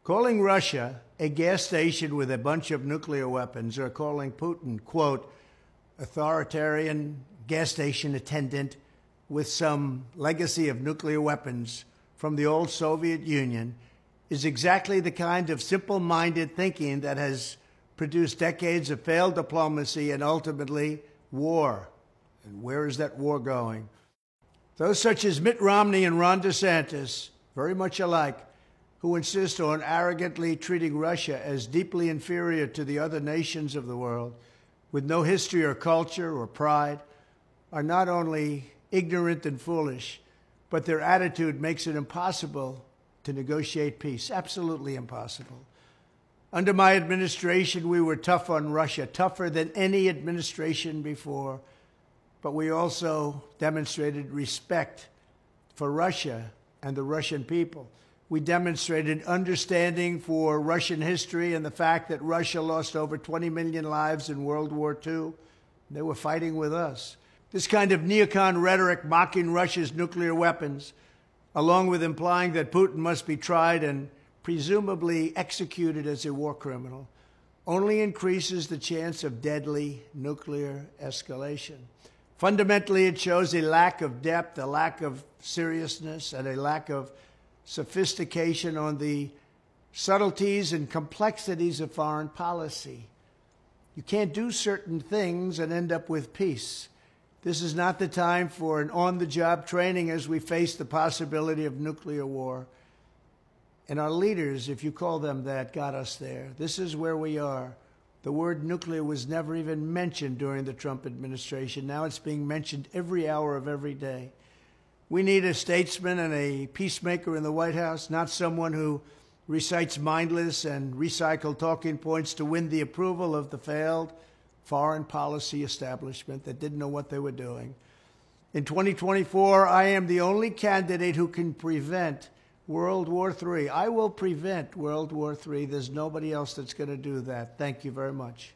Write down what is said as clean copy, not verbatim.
Calling Russia a gas station with a bunch of nuclear weapons, or calling Putin, quote, authoritarian gas station attendant with some legacy of nuclear weapons from the old Soviet Union, is exactly the kind of simple-minded thinking that has produced decades of failed diplomacy and ultimately war. And where is that war going? Those such as Mitt Romney and Ron DeSantis, very much alike, who insist on arrogantly treating Russia as deeply inferior to the other nations of the world, with no history or culture or pride, are not only ignorant and foolish, but their attitude makes it impossible to negotiate peace, absolutely impossible. Under my administration, we were tough on Russia, tougher than any administration before, but we also demonstrated respect for Russia and the Russian people. We demonstrated understanding for Russian history and the fact that Russia lost over 20 million lives in World War II. They were fighting with us. This kind of neocon rhetoric mocking Russia's nuclear weapons, along with implying that Putin must be tried and presumably executed as a war criminal, only increases the chance of deadly nuclear escalation. Fundamentally, it shows a lack of depth, a lack of seriousness, and a lack of sophistication on the subtleties and complexities of foreign policy. You can't do certain things and end up with peace. This is not the time for an on-the-job training as we face the possibility of nuclear war. And our leaders, if you call them that, got us there. This is where we are. The word nuclear was never even mentioned during the Trump administration. Now it's being mentioned every hour of every day. We need a statesman and a peacemaker in the White House, not someone who recites mindless and recycled talking points to win the approval of the failed foreign policy establishment that didn't know what they were doing. In 2024, I am the only candidate who can prevent World War III. I will prevent World War III. There's nobody else that's going to do that. Thank you very much.